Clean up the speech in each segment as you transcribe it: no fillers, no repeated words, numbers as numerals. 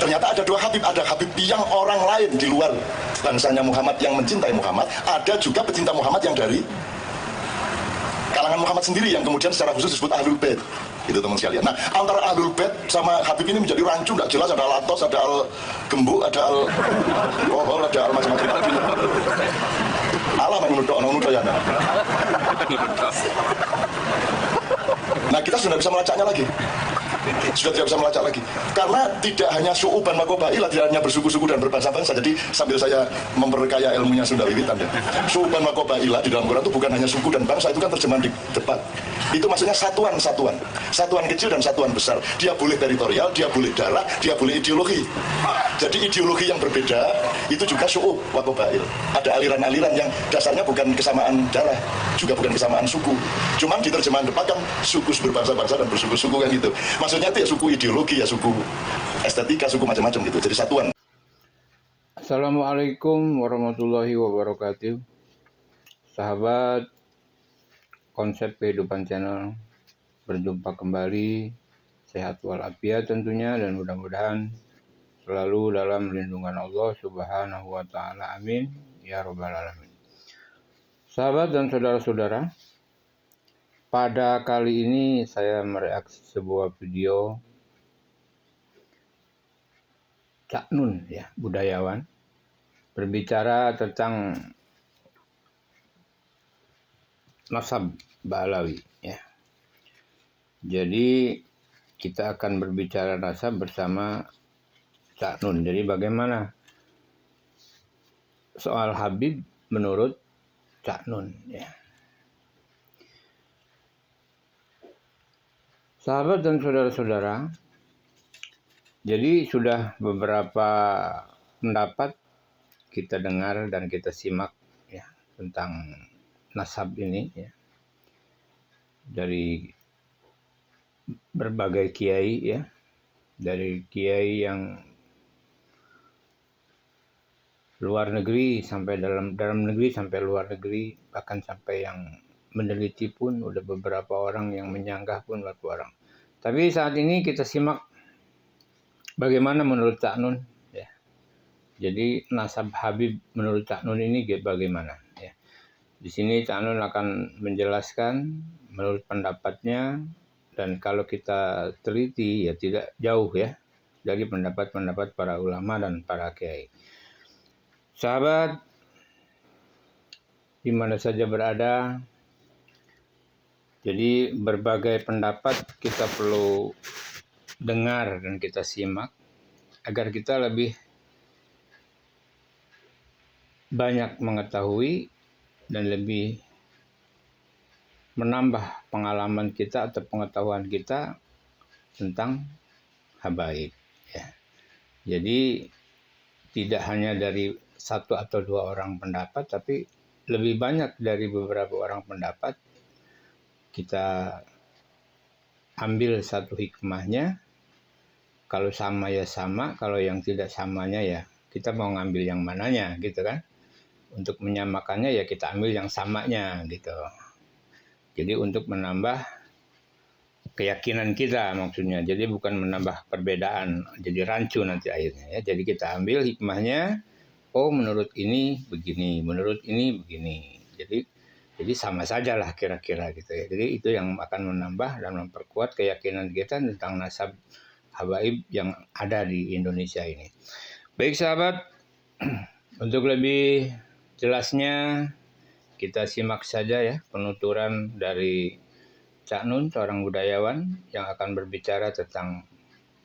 ternyata ada dua Habib. Ada Habib yang orang lain di luar bangsanya Muhammad yang mencintai Muhammad, ada juga pecinta Muhammad yang dari kalangan Muhammad sendiri yang kemudian secara khusus disebut Ahlul Bait. Itu teman sekalian. Nah, antara Ahlul Bait sama Habib ini menjadi rancu, tidak jelas. Ada Al-Atos, ada Al-Gembuk, ada Al-Kohol, ada Al-Macam-Macam. Allah menurut ya. Nah, kita sudah bisa melacaknya lagi. Sudah tidak bisa melacak lagi. Karena tidak hanya su'uban makobailah, tidak hanya bersuku-suku dan berbangsa-bangsa. Jadi sambil saya memperkaya ilmunya Sunda Wiwitan ya. Su'uban makobailah di dalam Quran itu bukan hanya suku dan bangsa, itu kan terjemahan di depan. Itu maksudnya satuan-satuan. Satuan kecil dan satuan besar. Dia boleh teritorial, dia boleh darah, dia boleh ideologi. Jadi ideologi yang berbeda itu juga su'ub wakobail. Ada aliran-aliran yang dasarnya bukan kesamaan darah, juga bukan kesamaan suku. Cuman di terjemahan depan kan suku berbangsa-bangsa dan bersuku-suku kan gitu. Maksudnya itu ya suku ideologi, ya suku estetika, suku macam-macam gitu. Jadi satuan. Assalamualaikum warahmatullahi wabarakatuh. Sahabat Konsep Kehidupan Channel, berjumpa kembali, sehat walafiat tentunya, dan mudah-mudahan selalu dalam lindungan Allah Subhanahu wa Ta'ala. Amin ya Rabbal Alamin. Sahabat dan saudara-saudara, pada kali ini saya mereaksi sebuah video Cak Nun, ya, budayawan, berbicara tentang nasab Ba'alawi, ya. Jadi kita akan berbicara nasab bersama Cak Nun. Jadi bagaimana soal Habib menurut Cak Nun, ya. Sahabat dan saudara-saudara, jadi sudah beberapa pendapat kita dengar dan kita simak, ya, tentang nasab ini, ya, dari berbagai kiai, ya, dari kiai yang luar negeri sampai dalam negeri sampai luar negeri, bahkan sampai yang meneliti pun udah beberapa orang, yang menyanggah pun beberapa orang. Tapi saat ini kita simak bagaimana menurut Cak Nun, ya. Jadi nasab Habib menurut Cak Nun ini bagaimana, ya. Di sini Cak Nun akan menjelaskan menurut pendapatnya, dan kalau kita teliti ya tidak jauh, ya, dari pendapat-pendapat para ulama dan para kiai. Sahabat di mana saja berada, jadi berbagai pendapat kita perlu dengar dan kita simak agar kita lebih banyak mengetahui dan lebih menambah pengalaman kita atau pengetahuan kita tentang habaib, ya. Jadi tidak hanya dari satu atau dua orang pendapat, tapi lebih banyak dari beberapa orang pendapat. Kita ambil satu hikmahnya, kalau sama ya sama, kalau yang tidak samanya ya kita mau ngambil yang mananya, gitu kan. Untuk menyamakannya ya kita ambil yang samanya, gitu. Jadi untuk menambah keyakinan kita maksudnya, jadi bukan menambah perbedaan, jadi rancu nanti akhirnya, ya. Jadi kita ambil hikmahnya, oh menurut ini begini, menurut ini begini. Jadi sama saja lah kira-kira gitu, ya. Jadi itu yang akan menambah dan memperkuat keyakinan kita tentang nasab habaib yang ada di Indonesia ini. Baik sahabat, untuk lebih jelasnya kita simak saja, ya, penuturan dari Cak Nun, seorang budayawan yang akan berbicara tentang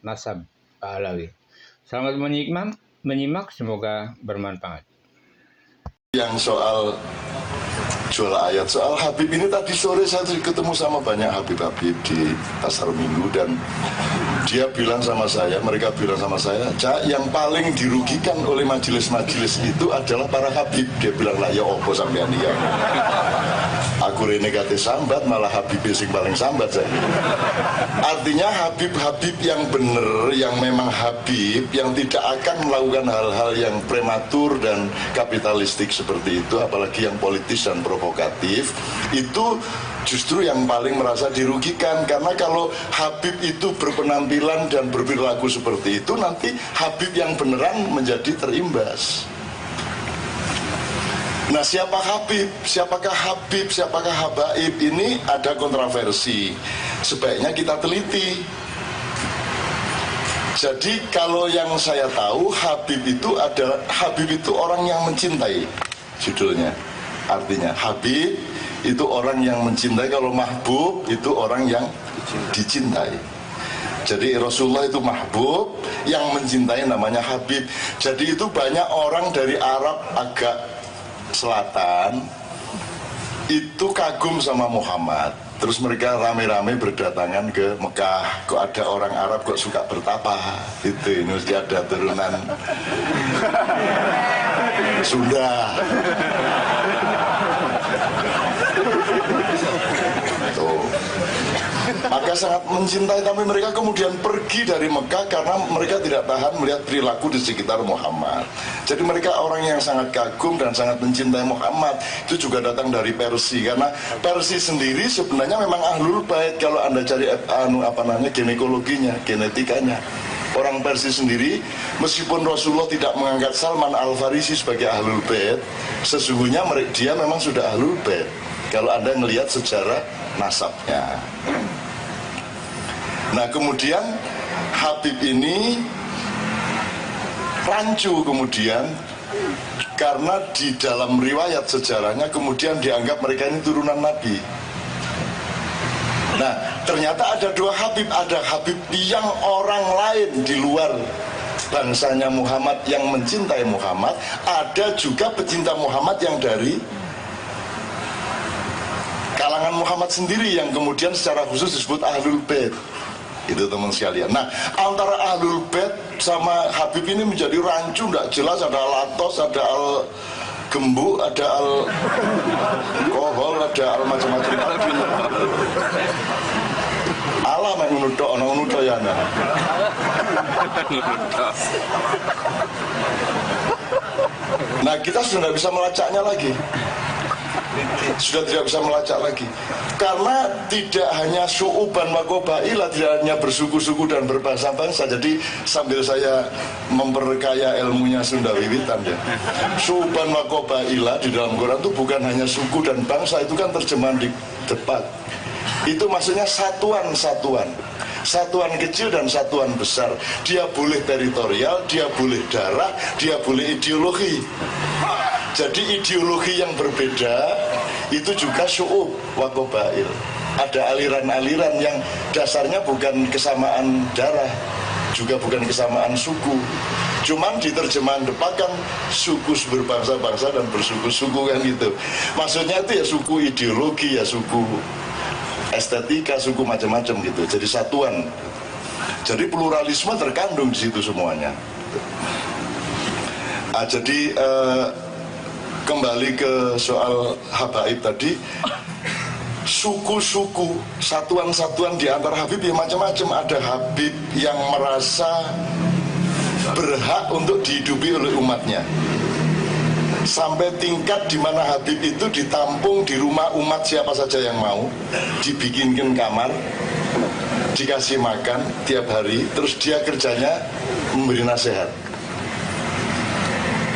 nasab Ba'alawi. Selamat menyimak, semoga bermanfaat. Yang soal jual ayat, soal Habib ini tadi sore saya ketemu sama banyak Habib-Habib di pasar Minggu, dan dia bilang sama saya, mereka bilang sama saya, Cak, yang paling dirugikan oleh majelis-majelis itu adalah para Habib. Dia bilang, lah ya opo sampean ya. Aku rene kate sambat, malah Habib sing paling sambat saya. Artinya Habib-Habib yang bener, yang memang Habib, yang tidak akan melakukan hal-hal yang prematur dan kapitalistik seperti itu, apalagi yang politis dan provokatif, itu justru yang paling merasa dirugikan. Karena kalau Habib itu berpenampilan dan berperilaku seperti itu, nanti Habib yang beneran menjadi terimbas. Nah, siapa Habib? Siapakah Habib? Siapakah Habaib? Ini ada kontroversi. Sebaiknya kita teliti. Jadi kalau yang saya tahu, Habib itu orang yang mencintai, judulnya. Artinya Habib itu orang yang mencintai. Kalau mahbub itu orang yang dicintai. Jadi Rasulullah itu mahbub, yang mencintai namanya Habib. Jadi itu banyak orang dari Arab agak selatan itu kagum sama Muhammad. Terus mereka rame-rame berdatangan ke Mekah. Kok ada orang Arab kok suka bertapa? Itu ini mesti ada turunan Sunda. Tuh. Maka sangat mencintai, tapi mereka kemudian pergi dari Mekah karena mereka tidak tahan melihat perilaku di sekitar Muhammad. Jadi mereka orang yang sangat kagum dan sangat mencintai Muhammad. Itu juga datang dari Persia, karena Persia sendiri sebenarnya memang ahlul bait. Kalau Anda cari ginekologinya, genetikanya, orang Persia sendiri, meskipun Rasulullah tidak mengangkat Salman Al-Farisi sebagai ahlul bait, sesungguhnya dia memang sudah ahlul bait. Kalau Anda melihat sejarah nasabnya. Nah, kemudian Habib ini rancu kemudian karena di dalam riwayat sejarahnya kemudian dianggap mereka ini turunan Nabi. Nah, ternyata ada dua Habib. Ada Habib yang orang lain di luar bangsanya Muhammad yang mencintai Muhammad. Ada juga pecinta Muhammad yang dari kalangan Muhammad sendiri yang kemudian secara khusus disebut Ahlul Bait. Itu teman sekalian. Nah, antara Ahlul Bait sama Habib ini menjadi rancu, tidak jelas. Ada Al-Atos, ada Al-Gembu, ada Al-Kohol, ada Al-macam-macam. Allah yang menuduh ya. Nah, kita sudah tidak bisa melacaknya lagi. Sudah tidak bisa melacak lagi. Karena tidak hanya syu'uban wa qabailah, tidak hanya bersuku-suku dan berbangsa-bangsa. Jadi sambil saya memperkaya ilmunya Sunda Wiwitan ya. Syu'uban wa qabailah di dalam Quran itu bukan hanya suku dan bangsa, itu kan terjemahan di depan. Itu maksudnya satuan-satuan. Satuan kecil dan satuan besar. Dia boleh teritorial, dia boleh darah, dia boleh ideologi. Jadi ideologi yang berbeda itu juga syu'ub wa qabail. Ada aliran-aliran yang dasarnya bukan kesamaan darah, juga bukan kesamaan suku. Cuman di terjemahan depan kan suku berbangsa-bangsa dan bersuku-suku kan gitu. Maksudnya itu ya suku ideologi, ya suku estetika, suku macam-macam gitu. Jadi satuan. Jadi pluralisme terkandung di situ semuanya. Jadi kembali ke soal habaib tadi, suku-suku, satuan-satuan di antara Habib ya macam-macam. Ada Habib yang merasa berhak untuk dihidupi oleh umatnya, sampai tingkat di mana Habib itu ditampung di rumah umat siapa saja yang mau, dibikinkan kamar, dikasih makan tiap hari, terus dia kerjanya memberi nasihat.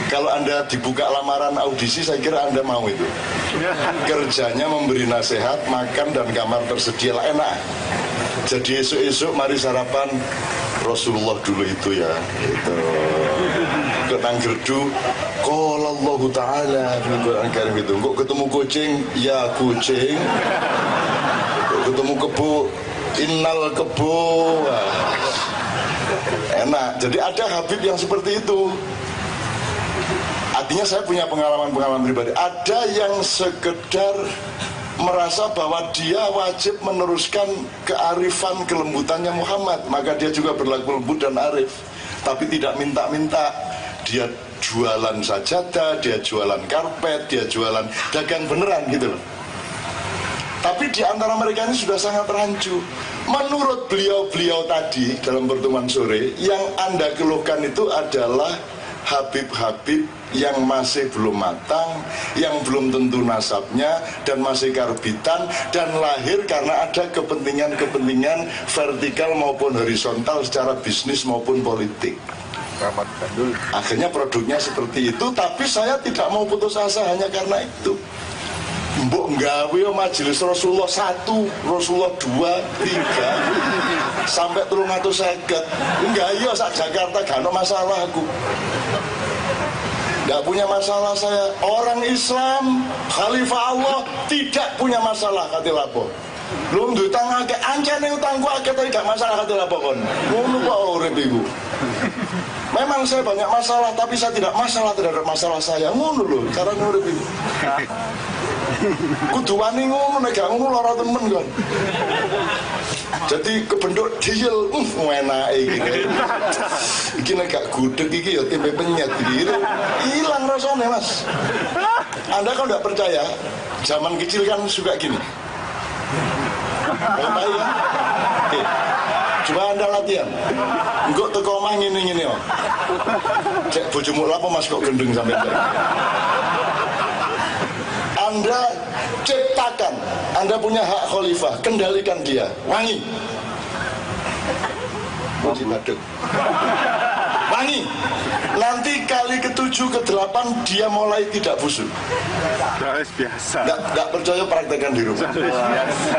Kalau Anda dibuka lamaran audisi, saya kira Anda mau itu. Kerjanya memberi nasihat, makan dan kamar tersedia lah, enak. Jadi esok-esok mari sarapan Rasulullah dulu itu ya. Itu. Ketang gerdu, qala Allah Ta'ala di Quran Karim itu. Kok ketemu kucing, ya kucing. Kok ketemu kebo, innal kebo. Enak. Jadi ada Habib yang seperti itu. Artinya saya punya pengalaman pribadi. Ada yang sekedar merasa bahwa dia wajib meneruskan kearifan kelembutannya Muhammad, maka dia juga berlaku lembut dan arif, tapi tidak minta-minta. Dia jualan sajadah, dia jualan karpet, dia jualan dagang beneran gitu loh. Tapi di antara mereka ini sudah sangat rancu. Menurut beliau-beliau tadi dalam pertemuan sore, yang Anda keluhkan itu adalah Habib-habib yang masih belum matang, yang belum tentu nasabnya, dan masih karbitan, dan lahir karena ada kepentingan-kepentingan vertikal maupun horizontal secara bisnis maupun politik. Akhirnya produknya seperti itu, tapi saya tidak mau putus asa hanya karena itu. Mbok nggawe majelis Rasulullah 1, Rasulullah 2, 3 sampai 350. Enggak, iya sak Jakarta gak ada masalah aku. Enggak punya masalah saya. Orang Islam, Khalifah Allah tidak punya masalah kate lapo. Belum diutang akeh, ancane utangku akeh tapi gak masalah kate lapo kon. Ngono kok urip iku. Memang saya banyak masalah, tapi saya tidak masalah terhadap masalah saya. Ngono lho, cara urip iku. Kudu wani ngono, nek gak ngono lara temen kan. Jadi kebenduk diel, enake iki. Iki nek gak gudeg iki ya tempe penyet iki. Hilang rasanya, Mas. Anda kalau enggak percaya, zaman kecil kan suka gini. Bapak ya. Oke. Coba Anda latihan. Engko teko omah ngene-ngene kok. Cek bojomu lapo Mas kok gendeng sampai tadi. Anda ciptakan, Anda punya hak khalifah, kendalikan dia, wangi. Wangi. Nanti kali ke-7, ke-8 dia mulai tidak busuk. Biasa. Nggak percaya praktekkan di rumah.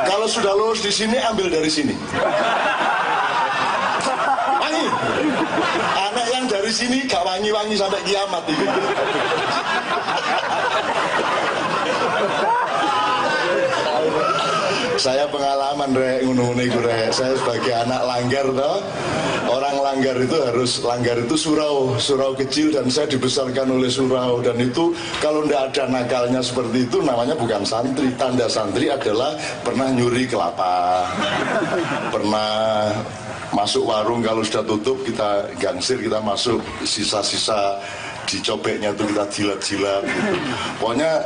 Kalau sudah lulus di sini, ambil dari sini. Wangi. Anak yang dari sini gak wangi-wangi sampai kiamat. Saya pengalaman rek ngono iku rek. Saya sebagai anak langgar toh. Orang langgar itu surau kecil, dan saya dibesarkan oleh surau, dan itu kalau ndak ada nakalnya seperti itu namanya bukan santri. Tanda santri adalah pernah nyuri kelapa. Pernah masuk warung kalau sudah tutup kita gangsir, kita masuk sisa-sisa dicobeknya itu kita jilat-jilat gitu. Pokoknya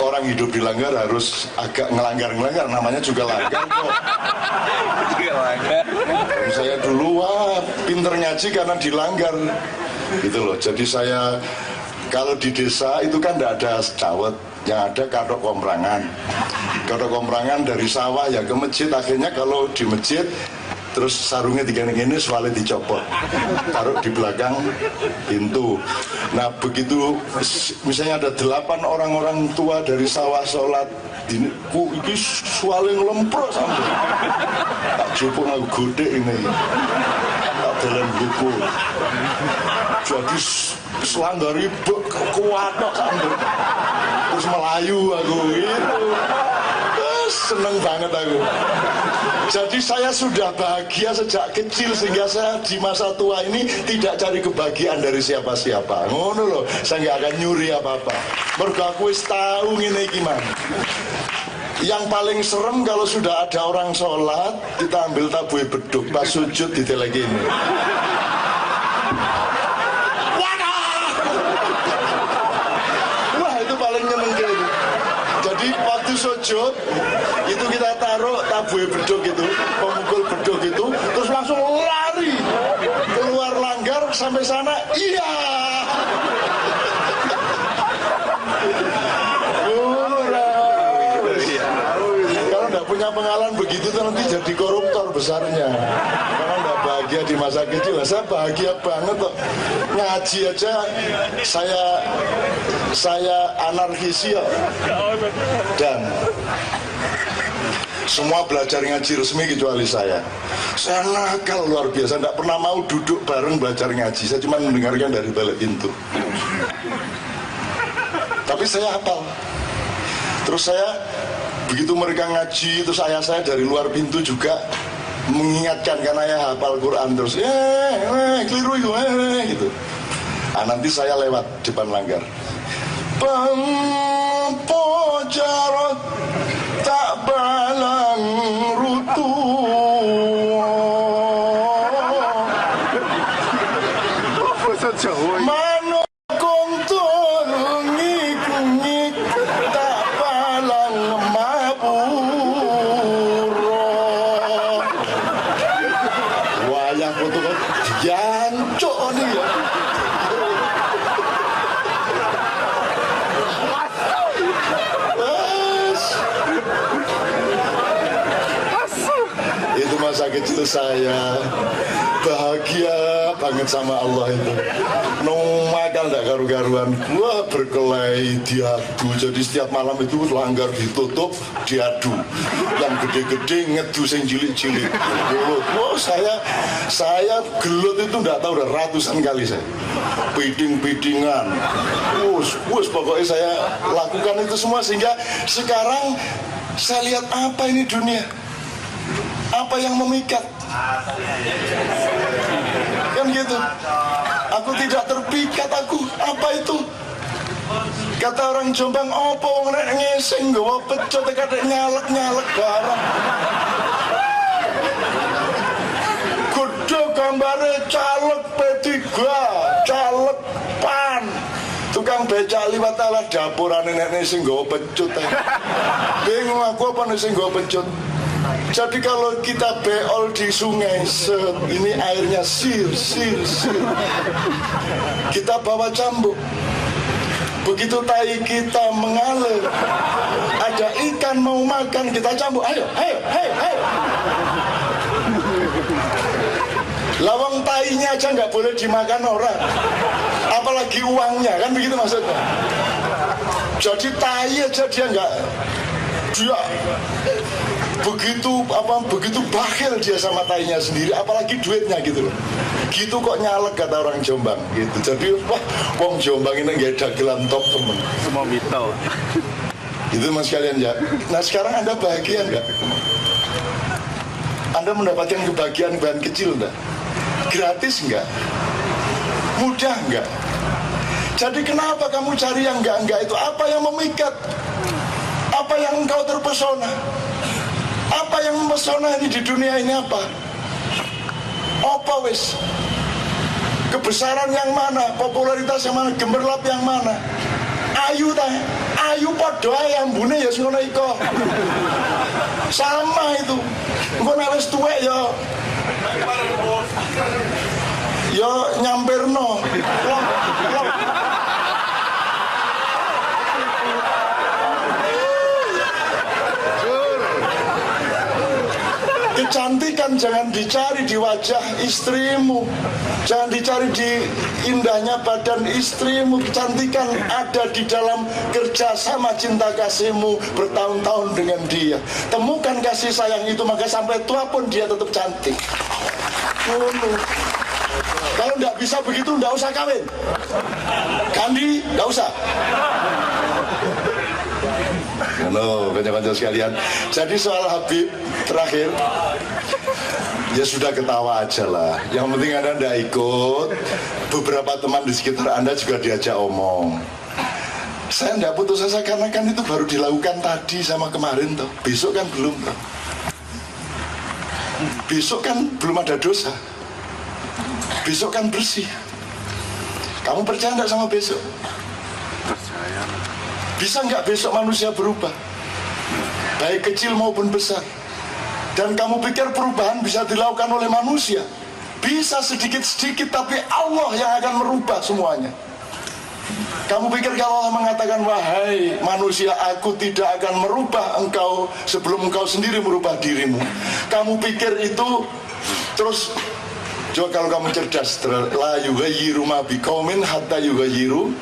orang hidup di langgar harus agak ngelanggar, namanya juga langgar kok. Dan saya dulu pinter ngaji karena dilanggar gitu loh. Jadi saya kalau di desa itu kan tidak ada dawet, yang ada katok komprangan. Katok komprangan dari sawah ya ke masjid. Akhirnya kalau di masjid terus sarungnya digini-gini, soalnya dicopot, taruh di belakang pintu. Nah begitu misalnya ada 8 orang-orang tua dari sawah sholat, ini soalnya ngelempro sampai tak jupuk aku gede ini, tak dalam buku. Jadi selandari kuat sampai terus melayu aku gitu. Seneng banget aku. Jadi saya sudah bahagia sejak kecil, sehingga saya di masa tua ini tidak cari kebahagiaan dari siapa-siapa. Ngono loh, saya nggak akan nyuri apa-apa. Mergo aku wis tahu ngene iki man. Yang paling serem kalau sudah ada orang sholat, kita ambil tabuhe beduk, pas sujud diteleki ini. Wah, itu paling nyenengke. Jadi waktu sujud itu kita taruh tabuhe beduk itu, pemukul beduk itu, terus langsung lari keluar langgar sampai sana. Iya. Kalau nggak punya pengalaman begitu nanti jadi koruptor besarnya. Karena nggak bahagia di masa kecil. Saya bahagia banget kok. Ngaji aja saya anarkis ya. Dan semua belajar ngaji resmi kecuali saya. Saya nakal luar biasa, tidak pernah mau duduk bareng belajar ngaji. Saya cuma mendengarkan dari balik pintu. Tapi saya hafal. Terus saya begitu mereka ngaji, terus ayah saya dari luar pintu juga mengingatkan karena ya hafal Quran terus. Keliru itu, gitu. Nah, nanti saya lewat depan langgar. Pempojarot tak balang rutu. Manokong turungi kunyit tak balang mabu. masa kecil saya bahagia banget sama Allah itu. Makan gak karu-karuan, gua berkelahi diadu. Jadi setiap malam itu langgar ditutup diadu. Yang gede-gede ngedu sing cilik-cilik. Wah, saya gelut itu nggak tahu udah ratusan kali saya. Piding-pidingan. Wus pokoknya saya lakukan itu semua sehingga sekarang saya lihat apa ini dunia. Apa yang memikat. Kan gitu. Aku tidak terpikat aku. Apa itu? Kata orang Jombang, opo wong nek ngesing nggawa pecut kadek nyalek-nyalek barang. Gede gambare caleg P3, caleg PAN. Tukang becak liwat ala dapurane nek sing nggawa pecut. Bingung aku apa nek sing nggawa pecut. Jadi kalau kita beol di sungai, ini airnya sir. Kita bawa cambuk. Begitu tai kita mengalir, ada ikan mau makan, kita cambuk. Ayo. Lawang tainya aja nggak boleh dimakan orang, apalagi uangnya, kan begitu maksudnya. Jadi tai aja dia nggak, dia begitu bakhil dia sama tainya sendiri, apalagi duitnya gitu loh. Gitu kok nyalek kata orang Jombang gitu. Jadi wah, wong Jombang ini nggak dagelan top temen. Semua mito. Itu mas kalian ya. Nah sekarang Anda bahagia nggak? Anda mendapatkan kebahagiaan kecil nggak? Gratis nggak? Mudah nggak? Jadi kenapa kamu cari yang enggak itu? Apa yang memikat? Apa yang engkau terpesona? Apa yang mempesona ini di dunia ini apa? Apa wis? Kebesaran yang mana? Popularitas yang mana? Gemerlap yang mana? Ayu ta? Ayu padha ae ambune ya ngono iko. Sama itu. Engko nek wis tuwek ya nyampirno. Kecantikan jangan dicari di wajah istrimu, jangan dicari di indahnya badan istrimu. Kecantikan ada di dalam kerjasama cinta kasihmu bertahun-tahun dengan dia. Temukan kasih sayang itu, maka sampai tua pun dia tetap cantik. Kalau nggak bisa begitu, nggak usah kawin. Kandi, nggak usah. Halo, kanca-kanca sekalian. Jadi soal Habib terakhir, ya sudah ketawa aja lah. Yang penting Anda tidak ikut. Beberapa teman di sekitar Anda juga diajak omong. Saya tidak putus asa karena kan itu baru dilakukan tadi sama kemarin toh. Besok kan belum toh. Besok kan belum ada dosa. Besok kan bersih. Kamu percaya nggak sama besok? Percaya. Bisa nggak besok manusia berubah? Baik kecil maupun besar. Dan kamu pikir perubahan bisa dilakukan oleh manusia? Bisa sedikit-sedikit, tapi Allah yang akan merubah semuanya. Kamu pikir kalau Allah mengatakan, wahai manusia, aku tidak akan merubah engkau sebelum engkau sendiri merubah dirimu. Kamu pikir itu terus, coba kalau kamu cerdas, la yughayyiru ma biqaumin hatta yughayyiru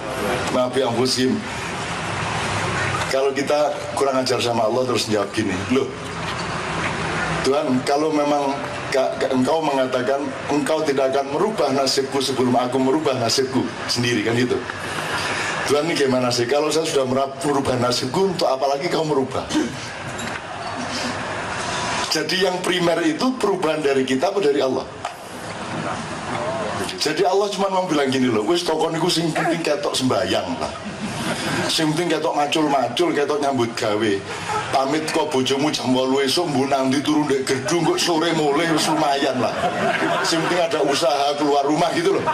ma bi anfusihim. Kalau kita kurang ajar sama Allah terus jawab gini, loh Tuhan, kalau memang engkau mengatakan engkau tidak akan merubah nasibku sebelum aku merubah nasibku sendiri, kan gitu. Tuhan, ini gimana sih? Kalau saya sudah merubah nasibku, untuk apalagi kau merubah? Jadi yang primer itu perubahan dari kita atau dari Allah? Jadi Allah cuma mau bilang gini loh, wis tokon iku sing penting ketok sembayang lah. Sing penting ketok macul-macul, ketok nyambut gawe. Pamit kok bojomu jam 8 esuk mbuh nang ndi turu ndek gedung kok sore mulai wis lumayan lah. Sing penting ada usaha keluar rumah gitu loh.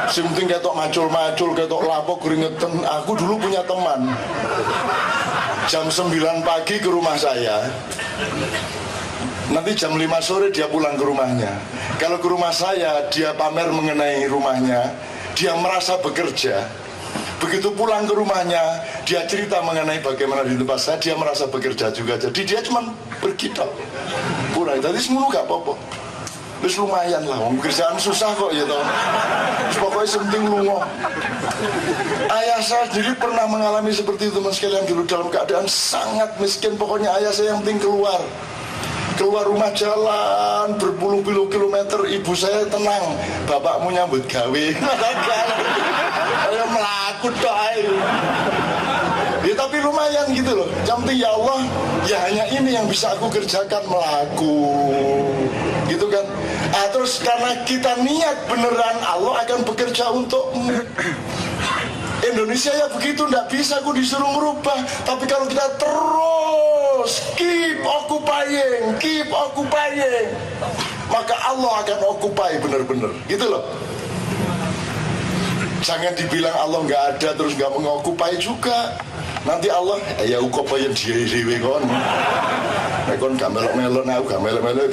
Sing penting ketok macul-macul, ketok lapok keringetan. Aku dulu punya teman. Jam 9 pagi ke rumah saya. Nanti jam 5 sore dia pulang ke rumahnya. Kalau ke rumah saya, dia pamer mengenai rumahnya. Dia merasa bekerja. Begitu pulang ke rumahnya, dia cerita mengenai bagaimana di tempat saya, dia merasa bekerja juga. Jadi dia cuma pergi tok. Pulang. Jadi semuanya gak apa-apa. Terus lumayan lah, kerjaan susah kok ya toh. Pokoknya penting lungo. Ayah saya sendiri pernah mengalami seperti itu teman sekalian, dulu dalam keadaan sangat miskin. Pokoknya ayah saya yang penting keluar rumah jalan berpuluh-puluh kilometer. Ibu saya tenang, bapakmu nyambut gawe. Saya melaku doa. Ya tapi lumayan gitu loh. Yang penting ya Allah, ya hanya ini yang bisa aku kerjakan, melaku. Gitu kan. Terus karena kita niat beneran, Allah akan bekerja untukmu. Indonesia ya begitu, nggak bisa aku disuruh merubah. Tapi kalau kita terus keep occupying, maka Allah akan occupy bener-bener. Gitu loh. Jangan dibilang Allah nggak ada terus nggak mengokupai juga. Nanti Allah ya occupy diri kon. Kon gak melok-melok, aku gak melok-melok,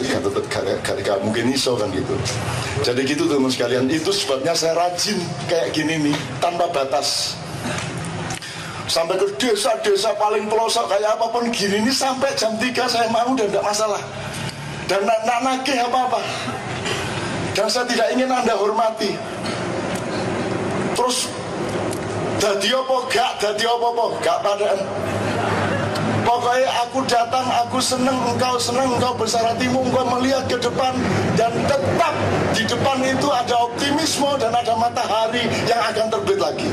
gak mungkin iso kan gitu. Jadi gitu teman sekalian, itu sebabnya saya rajin kayak gini nih, tanpa batas. Sampai ke desa-desa paling pelosok kayak apapun gini nih, sampai jam 3 saya mau dan gak masalah. Dan nak nagih apa-apa. Dan saya tidak ingin Anda hormati. Terus dadi apa gak padaan. Pokoknya aku datang, aku senang, engkau besar hatimu, engkau melihat ke depan. Dan tetap di depan itu ada optimisme dan ada matahari yang akan terbit lagi.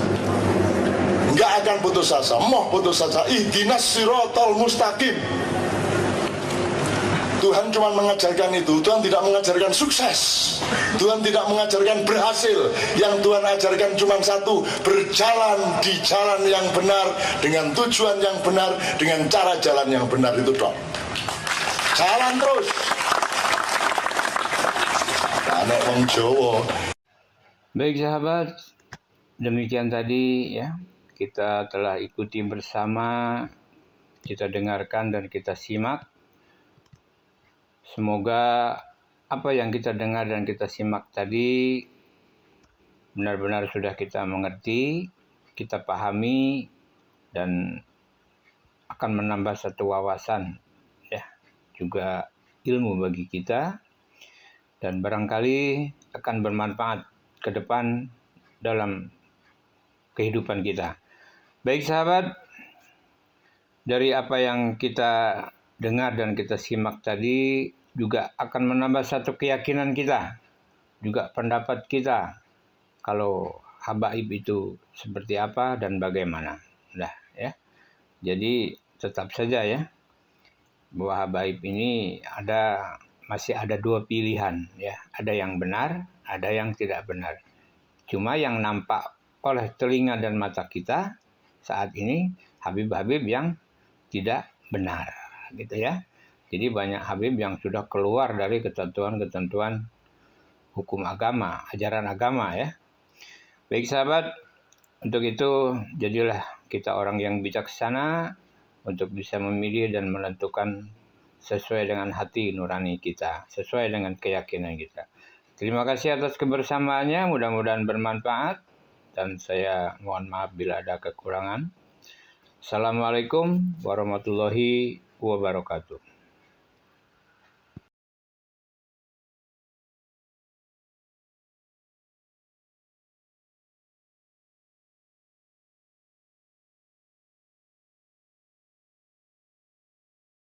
Enggak akan putus asa, mau putus asa. Ihdinas siratal mustaqim. Tuhan cuma mengajarkan itu. Tuhan tidak mengajarkan sukses, Tuhan tidak mengajarkan berhasil. Yang Tuhan ajarkan cuma satu, berjalan di jalan yang benar, dengan tujuan yang benar, dengan cara jalan yang benar. Itu dong. Jalan terus. Anak wong Jawa. Baik sahabat, demikian tadi ya, kita telah ikuti bersama, kita dengarkan dan kita simak. Semoga apa yang kita dengar dan kita simak tadi benar-benar sudah kita mengerti, kita pahami, dan akan menambah satu wawasan, ya, juga ilmu bagi kita, dan barangkali akan bermanfaat ke depan dalam kehidupan kita. Baik sahabat, dari apa yang kita dengar dan kita simak tadi juga akan menambah satu keyakinan kita, juga pendapat kita kalau habaib itu seperti apa dan bagaimana. Nah, ya. Jadi tetap saja ya bahwa habaib ini masih ada dua pilihan ya, ada yang benar, ada yang tidak benar. Cuma yang nampak oleh telinga dan mata kita saat ini habib-habib yang tidak benar, gitu ya. Jadi banyak habib yang sudah keluar dari ketentuan-ketentuan hukum agama, ajaran agama ya. Baik sahabat, untuk itu jadilah kita orang yang bijaksana untuk bisa memilih dan menentukan sesuai dengan hati nurani kita, sesuai dengan keyakinan kita. Terima kasih atas kebersamaannya, mudah-mudahan bermanfaat, dan saya mohon maaf bila ada kekurangan. Assalamualaikum warahmatullahi wabarakatuh.